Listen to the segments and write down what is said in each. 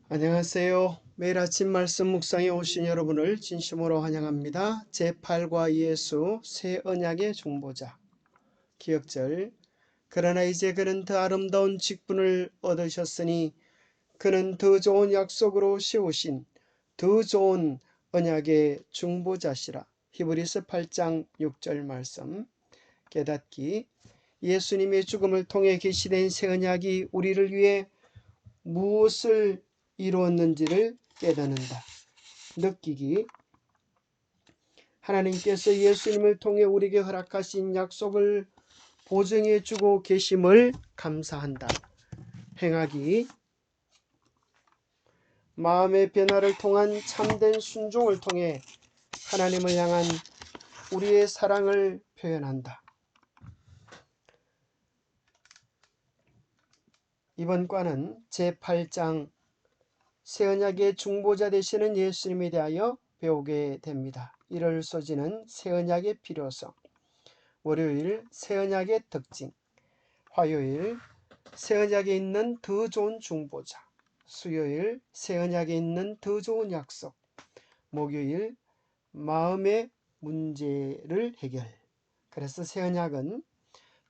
안녕하세요. 매일 아침 말씀 묵상에 오신 여러분을 진심으로 환영합니다. 제8과 예수 새 언약의 중보자. 기억절. 그러나 이제 그는 더 아름다운 직분을 얻으셨으니 그는 더 좋은 약속으로 세우신 더 좋은 언약의 중보자시라. 히브리서 8장 6절 말씀. 깨닫기. 예수님의 죽음을 통해 계시된 새 언약이 우리를 위해 무엇을 이루었는지를 깨닫는다. 느끼기. 하나님께서 예수님을 통해 우리에게 허락하신 약속을 보증해 주고 계심을 감사한다. 행하기. 마음의 변화를 통한 참된 순종을 통해 하나님을 향한 우리의 사랑을 표현한다. 이번 과는 제8장 새 언약의 중보자 되시는 예수님에 대하여 배우게 됩니다. 1월 소지는 새 언약의 필요성, 월요일 새 언약의 특징, 화요일 새 언약에 있는 더 좋은 중보자, 수요일 새 언약에 있는 더 좋은 약속, 목요일 마음의 문제를 해결. 그래서 새 언약은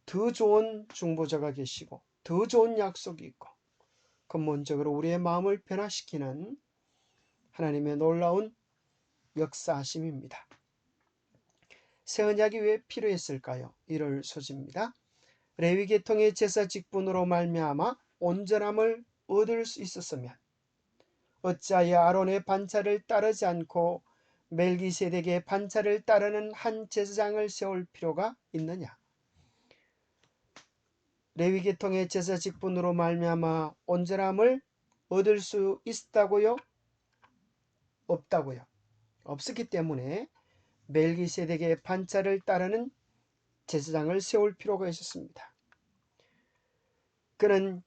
더 좋은 중보자가 계시고 더 좋은 약속이 있고 근본적으로 우리의 마음을 변화시키는 하나님의 놀라운 역사하심입니다. 새 언약이 왜 필요했을까요? 1월 소지입니다. 레위 계통의 제사 직분으로 말미암아 온전함을 얻을 수 있었으면 어찌하여 아론의 반차를 따르지 않고 멜기세덱의 반차를 따르는 한 제사장을 세울 필요가 있느냐? 레위 계통의 제사 직분으로 말미암아 온전함을 얻을 수 있다고요? 없다고요? 없었기 때문에 멜기세덱의 반차를 따르는 제사장을 세울 필요가 있었습니다. 그는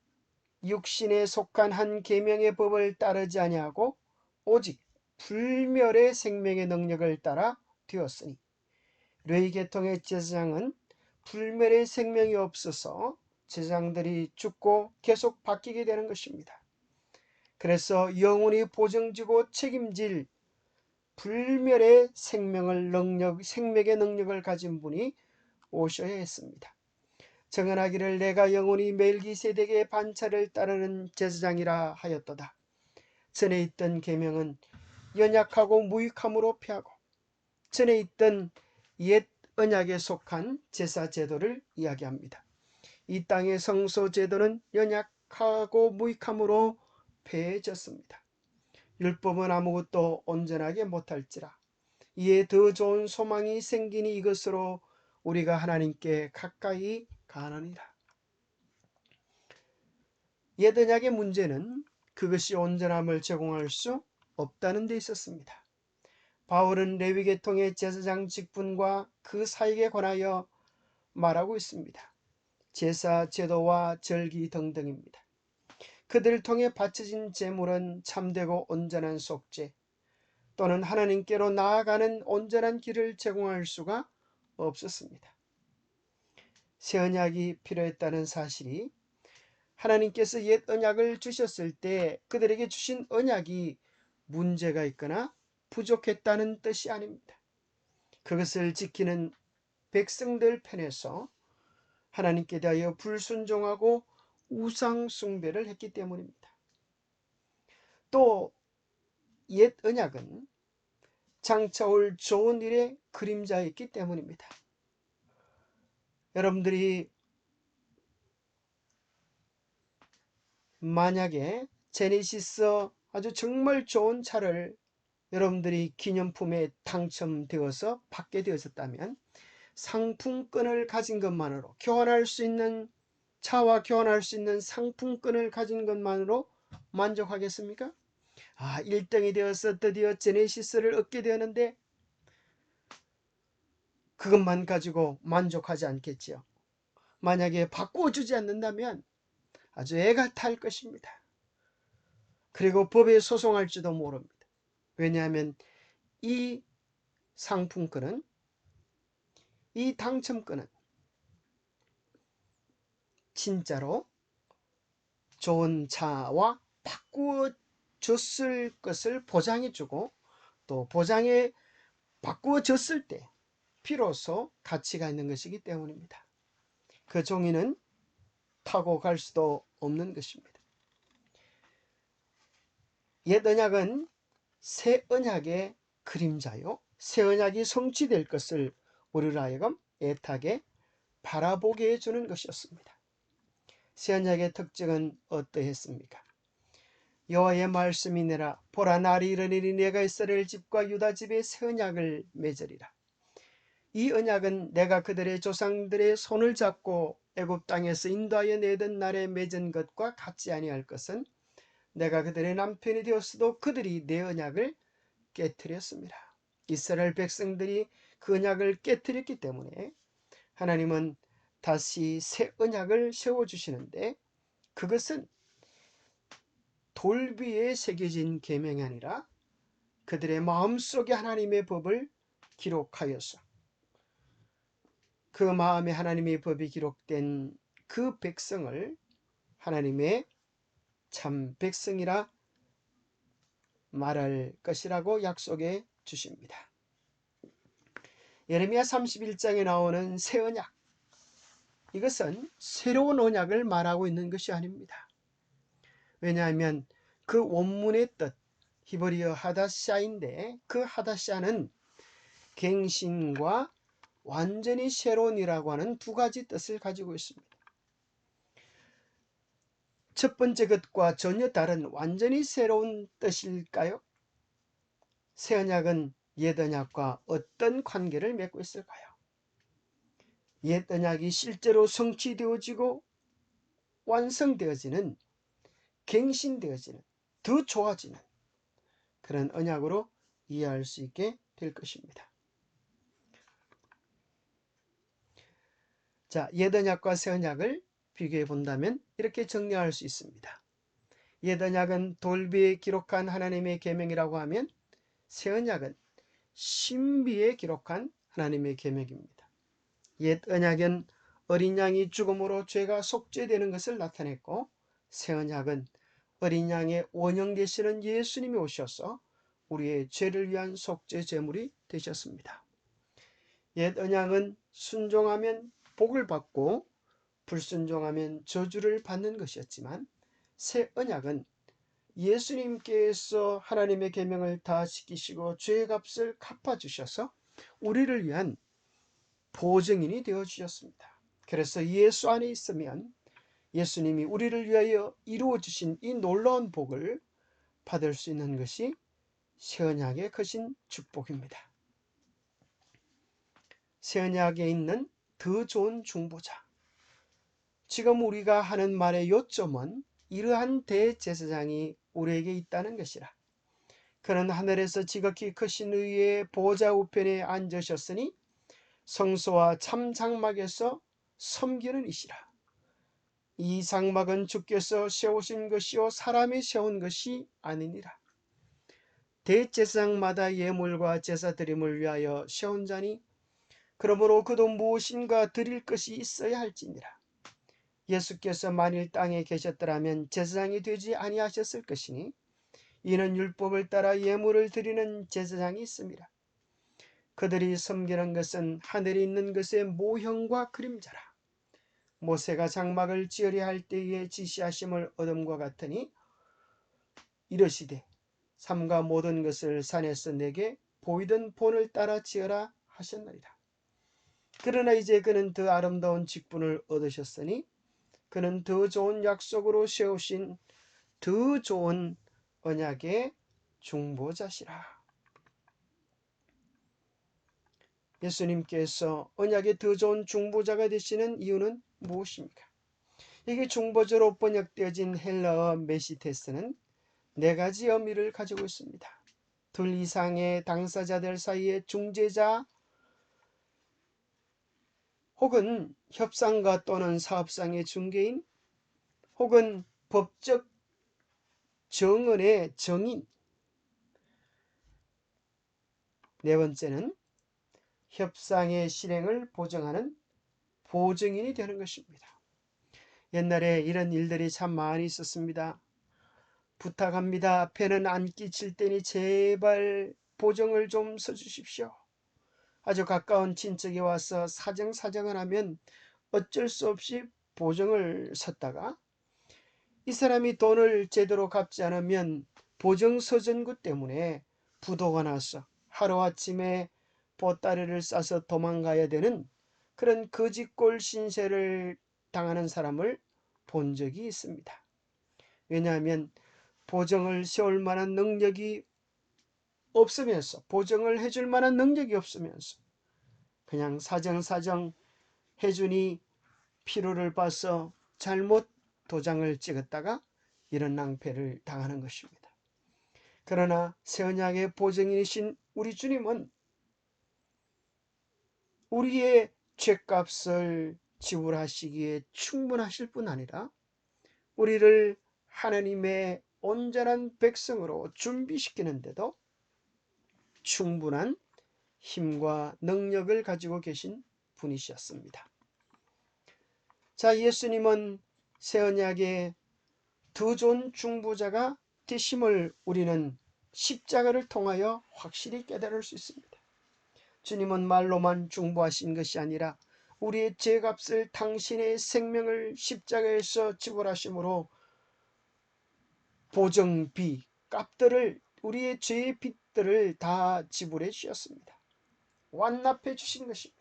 육신에 속한 한 계명의 법을 따르지 아니하고 오직 불멸의 생명의 능력을 따라 되었으니 레위 계통의 제사장은 불멸의 생명이 없어서 제사장들이 죽고 계속 바뀌게 되는 것입니다. 그래서 영원히 보증지고 책임질 불멸의 생명의 능력을 가진 분이 오셔야 했습니다. 정언하기를 내가 영원히 멜기세덱의 반차를 따르는 제사장이라 하였도다. 전에 있던 계명은 연약하고 무익함으로 피하고 전에 있던 옛 언약에 속한 제사 제도를 이야기합니다. 이 땅의 성소 제도는 연약하고 무익함으로 폐해졌습니다. 율법은 아무것도 온전하게 못할지라 이에 더 좋은 소망이 생기니 이것으로 우리가 하나님께 가까이 가느니라. 옛 언약의 문제는 그것이 온전함을 제공할 수 없다는 데 있었습니다. 바울은 레위 계통의 제사장 직분과 그 사역에 관하여 말하고 있습니다. 제사, 제도와 절기 등등입니다. 그들을 통해 바쳐진 제물은 참되고 온전한 속죄 또는 하나님께로 나아가는 온전한 길을 제공할 수가 없었습니다. 새 언약이 필요했다는 사실이 하나님께서 옛 언약을 주셨을 때 그들에게 주신 언약이 문제가 있거나 부족했다는 뜻이 아닙니다. 그것을 지키는 백성들 편에서 하나님께 대하여 불순종하고 우상 숭배를 했기 때문입니다. 또 옛 언약은 장차 올 좋은 일의 그림자였기 때문입니다. 여러분들이 만약에 제네시스 아주 정말 좋은 차를 여러분들이 기념품에 당첨되어서 받게 되었다면 상품권을 가진 것만으로 차와 교환할 수 있는 상품권을 가진 것만으로 만족하겠습니까? 1등이 되어서 드디어 제네시스를 얻게 되었는데 그것만 가지고 만족하지 않겠지요. 만약에 바꿔주지 않는다면 아주 애가 탈 것입니다. 그리고 법에 소송할지도 모릅니다. 왜냐하면 이 상품권은 이 당첨권은 진짜로 좋은 차와 바꾸어 줬을 것을 보장해주고 또 보장에 바꾸어 줬을 때 비로소 가치가 있는 것이기 때문입니다. 그 종이는 타고 갈 수도 없는 것입니다. 옛 언약은 새 언약의 그림자요, 새 언약이 성취될 것을 우리로 하여금 애타게 바라보게 해주는 것이었습니다. 새 언약의 특징은 어떠했습니까? 여호와의 말씀이 내라 보라 날이 이르리니 내가 이스라엘 집과 유다 집에 새 언약을 맺으리라. 이 언약은 내가 그들의 조상들의 손을 잡고 애굽 땅에서 인도하여 내던 날에 맺은 것과 같지 아니할 것은 내가 그들의 남편이 되었어도 그들이 내 언약을 깨뜨렸습니다. 이스라엘 백성들이 그 언약을 깨뜨렸기 때문에 하나님은 다시 새 언약을 세워주시는데 그것은 돌비에 새겨진 계명이 아니라 그들의 마음속에 하나님의 법을 기록하여서 그 마음에 하나님의 법이 기록된 그 백성을 하나님의 참 백성이라 말할 것이라고 약속해 주십니다. 예레미야 31장에 나오는 새 언약, 이것은 새로운 언약을 말하고 있는 것이 아닙니다. 왜냐하면 그 원문의 뜻 히브리어 하다샤인데 그 하다샤는 갱신과 완전히 새로운이라고 하는 두 가지 뜻을 가지고 있습니다. 첫 번째 것과 전혀 다른 완전히 새로운 뜻일까요? 새 언약은 옛 언약과 어떤 관계를 맺고 있을까요? 옛 언약이 실제로 성취되어지고 완성되어지는, 갱신되어지는, 더 좋아지는 그런 언약으로 이해할 수 있게 될 것입니다. 자, 옛 언약과 새 언약을 비교해 본다면 이렇게 정리할 수 있습니다. 옛 언약은 돌비에 기록한 하나님의 계명이라고 하면 새 언약은 신비에 기록한 하나님의 계명입니다. 옛 언약은 어린 양이 죽음으로 죄가 속죄되는 것을 나타냈고 새 언약은 어린 양의 원형 되시는 예수님이 오셔서 우리의 죄를 위한 속죄 제물이 되셨습니다. 옛 언약은 순종하면 복을 받고 불순종하면 저주를 받는 것이었지만 새 언약은 예수님께서 하나님의 계명을 다 지키시고 죄의 값을 갚아주셔서 우리를 위한 보증인이 되어주셨습니다. 그래서 예수 안에 있으면 예수님이 우리를 위하여 이루어주신 이 놀라운 복을 받을 수 있는 것이 새 언약의 크신 축복입니다. 새 언약에 있는 더 좋은 중보자, 지금 우리가 하는 말의 요점은 이러한 대제사장이 우리에게 있다는 것이라. 그는 하늘에서 지극히 크신 의의 보좌 우편에 앉으셨으니 성소와 참 장막에서 섬기는 이시라. 이 장막은 주께서 세우신 것이요 사람이 세운 것이 아니니라. 대제사장마다 예물과 제사 드림을 위하여 세운 자니 그러므로 그도 무엇인가 드릴 것이 있어야 할지니라. 예수께서 만일 땅에 계셨더라면 제사장이 되지 아니하셨을 것이니 이는 율법을 따라 예물을 드리는 제사장이 있습니다. 그들이 섬기는 것은 하늘에 있는 것의 모형과 그림자라. 모세가 장막을 지으려 할 때에 지시하심을 얻음과 같으니 이르시되 삼가 모든 것을 산에서 내게 보이던 본을 따라 지어라 하셨나이다. 그러나 이제 그는 더 아름다운 직분을 얻으셨으니 그는 더 좋은 약속으로 세우신 더 좋은 언약의 중보자시라. 예수님께서 언약의 더 좋은 중보자가 되시는 이유는 무엇입니까? 이게 중보자로 번역되어진 헬라어 메시테스는 네 가지 의미를 가지고 있습니다. 둘 이상의 당사자들 사이의 중재자 혹은 협상가 또는 사업상의 중개인 혹은 법적 정언의 정인. 네 번째는 협상의 실행을 보증하는 보증인이 되는 것입니다. 옛날에 이런 일들이 참 많이 있었습니다. 부탁합니다. 배는 안 끼칠 테니 제발 보정을 좀 서주십시오. 아주 가까운 친척이 와서 사정사정을 하면 어쩔 수 없이 보정을 섰다가 이 사람이 돈을 제대로 갚지 않으면 보정서전구 때문에 부도가 나서 하루아침에 보따리를 싸서 도망가야 되는 그런 거지꼴 신세를 당하는 사람을 본 적이 있습니다. 왜냐하면 보정을 세울 만한 능력이 없으면서, 보정을 해줄 만한 능력이 없으면서 그냥 사정사정 해주니 피로를 봐서 잘못 도장을 찍었다가 이런 낭패를 당하는 것입니다. 그러나 새 언약의 보증이신 우리 주님은 우리의 죄값을 지불하시기에 충분하실 뿐 아니라 우리를 하나님의 온전한 백성으로 준비시키는데도 충분한 힘과 능력을 가지고 계신 분이셨습니다. 자, 예수님은 새 언약의 더 좋은 중보자가 되심을 우리는 십자가를 통하여 확실히 깨달을 수 있습니다. 주님은 말로만 중보하신 것이 아니라 우리의 죄값을 당신의 생명을 십자가에서 지불하심으로 보정비, 값들을, 우리의 죄의 빚들을 다 지불해 주셨습니다. 완납해 주신 것입니다.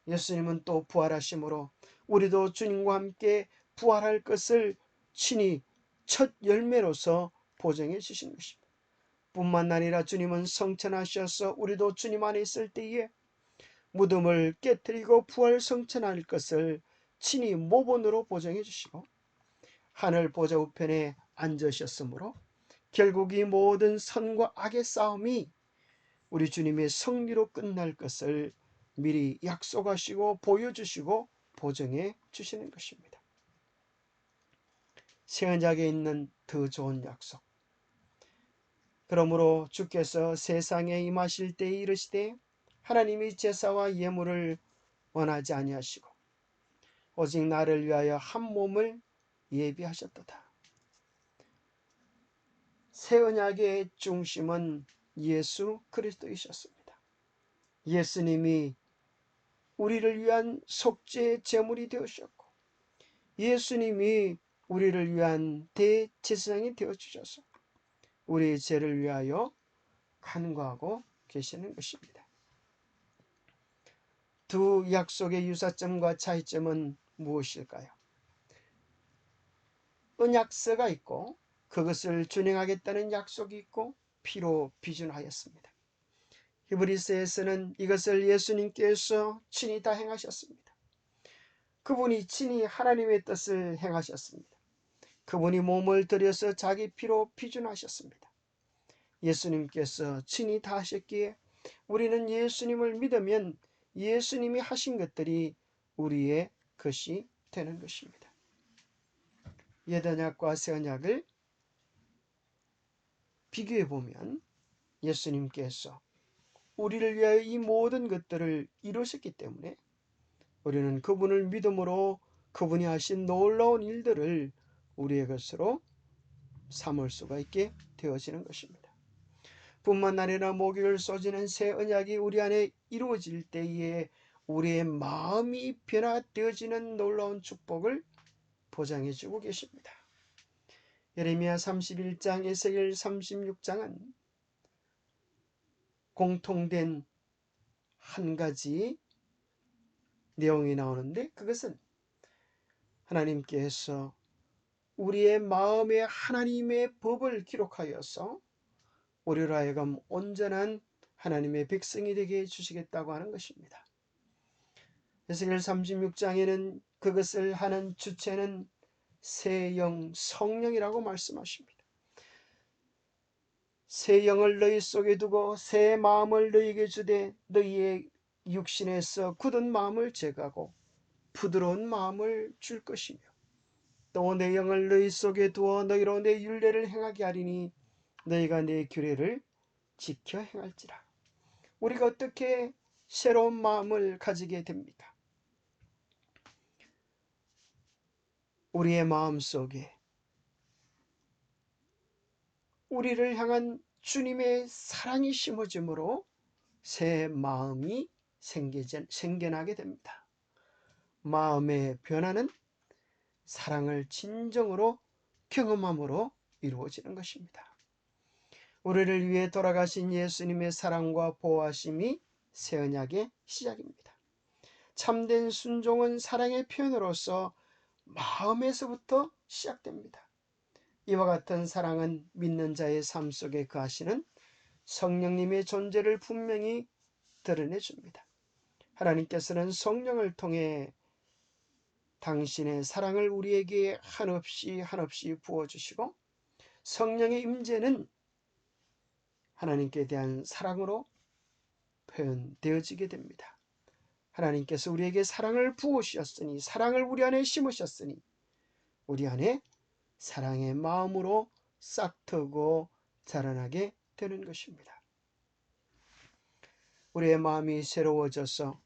예수님은 또 부활하심으로 우리도 주님과 함께 부활할 것을 친히 첫 열매로서 보정해 주신 것입니다. 뿐만 아니라 주님은 성천하셔서 우리도 주님 안에 있을 때에 무덤을 깨뜨리고 부활 성천할 것을 친히 모본으로 보정해 주시고 하늘 보좌 우편에 앉으셨으므로 결국 이 모든 선과 악의 싸움이 우리 주님의 승리로 끝날 것을 미리 약속하시고 보여주시고 보정해 주시는 것입니다. 새 언약에 있는 더 좋은 약속. 그러므로 주께서 세상에 임하실 때에 이르시되 하나님이 제사와 예물을 원하지 아니하시고 오직 나를 위하여 한 몸을 예비하셨도다. 새 언약의 중심은 예수 그리스도이셨습니다. 예수님이 우리를 위한 속죄 제물이 되으셨고 예수님이 우리를 위한 대제사장이 되어주셔서 우리의 죄를 위하여 간구하고 계시는 것입니다. 두 약속의 유사점과 차이점은 무엇일까요? 언약서가 있고 그것을 준행하겠다는 약속이 있고 피로 비준하였습니다. 히브리서에서는 이것을 예수님께서 친히 다 행하셨습니다. 그분이 친히 하나님의 뜻을 행하셨습니다. 그분이 몸을 들여서 자기 피로 비준하셨습니다. 예수님께서 친히 다 하셨기에 우리는 예수님을 믿으면 예수님이 하신 것들이 우리의 것이 되는 것입니다. 옛 언약과 새 언약을 비교해 보면 예수님께서 우리를 위하여 이 모든 것들을 이루셨기 때문에 우리는 그분을 믿음으로 그분이 하신 놀라운 일들을 우리의 것으로 삼을 수가 있게 되어지는 것입니다. 뿐만 아니라 목욕을 쏟지는 새 언약이 우리 안에 이루어질 때에 우리의 마음이 변화되어지는 놀라운 축복을 보장해 주고 계십니다. 예레미야 31장, 에스겔 36장은 공통된 한 가지 내용이 나오는데 그것은 하나님께서 우리의 마음에 하나님의 법을 기록하여서 우리로 하여금 온전한 하나님의 백성이 되게 해주시겠다고 하는 것입니다. 에스겔 36장에는 그것을 하는 주체는 새 영, 성령이라고 말씀하십니다. 새 영을 너희 속에 두고 새 마음을 너희에게 주되 너희의 육신에서 굳은 마음을 제거하고 부드러운 마음을 줄 것이며 또 내 영을 너희 속에 두어 너희로 내 율례를 행하게 하리니 너희가 내 규례를 지켜 행할지라. 우리가 어떻게 새로운 마음을 가지게 됩니까? 우리의 마음 속에 우리를 향한 주님의 사랑이 심어짐으로 새 마음이 생겨나게 됩니다. 마음의 변화는 사랑을 진정으로 경험함으로 이루어지는 것입니다. 우리를 위해 돌아가신 예수님의 사랑과 보호하심이 새 언약의 시작입니다. 참된 순종은 사랑의 표현으로서 마음에서부터 시작됩니다. 이와 같은 사랑은 믿는 자의 삶 속에 거하시는 성령님의 존재를 분명히 드러내줍니다. 하나님께서는 성령을 통해 당신의 사랑을 우리에게 한없이 부어주시고, 성령의 임재는 하나님께 대한 사랑으로 표현되어지게 됩니다. 하나님께서 우리에게 사랑을 부으셨으니, 사랑을 우리 안에 심으셨으니 우리 안에 사랑의 마음으로 싹트고 자라나게 되는 것입니다. 우리의 마음이 새로워져서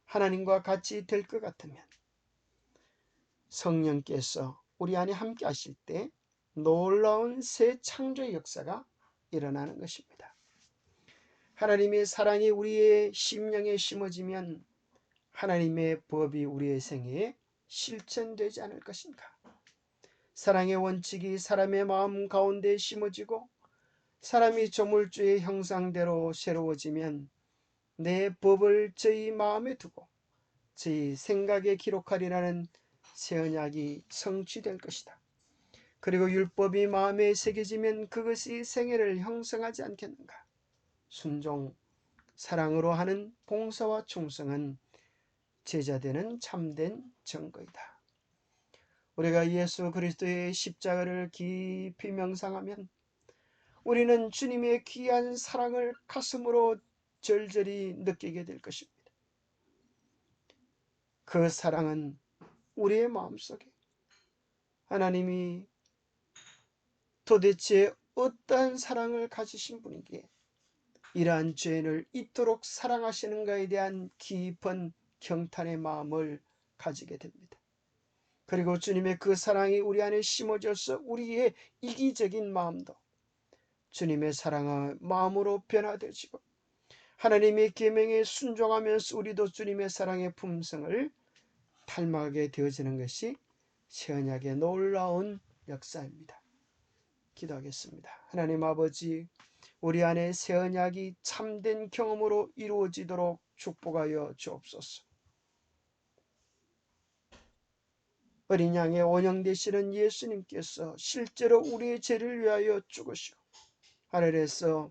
하나님과 같이 될 것 같으면 성령께서 우리 안에 함께 하실 때 놀라운 새 창조의 역사가 일어나는 것입니다. 하나님의 사랑이 우리의 심령에 심어지면 하나님의 법이 우리의 생애에 실천되지 않을 것인가? 사랑의 원칙이 사람의 마음 가운데 심어지고 사람이 조물주의 형상대로 새로워지면 내 법을 저희 마음에 두고 저희 생각에 기록하리라는 새 언약이 성취될 것이다. 그리고 율법이 마음에 새겨지면 그것이 생애를 형성하지 않겠는가? 순종, 사랑으로 하는 봉사와 충성은 제자되는 참된 증거이다. 우리가 예수 그리스도의 십자가를 깊이 명상하면 우리는 주님의 귀한 사랑을 가슴으로 절절히 느끼게 될 것입니다. 그 사랑은 우리의 마음속에 하나님이 도대체 어떠한 사랑을 가지신 분이기에 이러한 죄인을 이토록 사랑하시는가에 대한 깊은 경탄의 마음을 가지게 됩니다. 그리고 주님의 그 사랑이 우리 안에 심어져서 우리의 이기적인 마음도 주님의 사랑의 마음으로 변화되지고 하나님의 계명에 순종하면서 우리도 주님의 사랑의 품성을 닮아가게 되어지는 것이 새 언약의 놀라운 역사입니다. 기도하겠습니다. 하나님 아버지, 우리 안에 새 언약이 참된 경험으로 이루어지도록 축복하여 주옵소서. 어린 양의 원형 되시는 예수님께서 실제로 우리의 죄를 위하여 죽으시고 하늘에서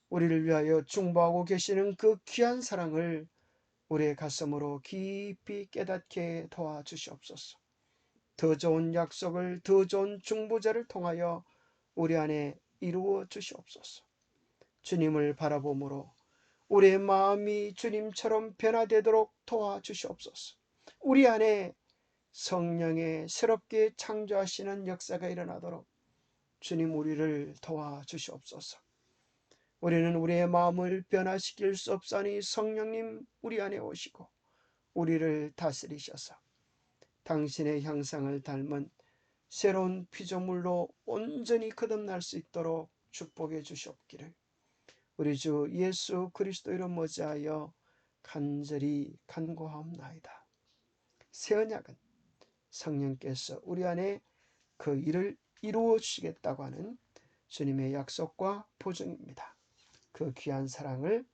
우리를 위하여 중보하고 계시는 그 귀한 사랑을 우리의 가슴으로 깊이 깨닫게 도와주시옵소서. 더 좋은 약속을, 더 좋은 중보자를 통하여 우리 안에 이루어 주시옵소서. 주님을 바라봄으로 우리의 마음이 주님처럼 변화되도록 도와주시옵소서. 우리 안에 성령의 새롭게 창조하시는 역사가 일어나도록 주님 우리를 도와주시옵소서. 우리는 우리의 마음을 변화시킬 수 없사니 성령님 우리 안에 오시고 우리를 다스리셔서 당신의 형상을 닮은 새로운 피조물로 온전히 거듭날 수 있도록 축복해 주시옵기를 우리 주 예수 그리스도 이름 머지하여 간절히 간구하옵나이다. 새 언약은 성령께서 우리 안에 그 일을 이루어 주시겠다고 하는 주님의 약속과 보증입니다. 그 귀한 사랑을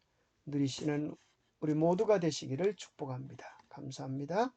누리시는 우리 모두가 되시기를 축복합니다. 감사합니다.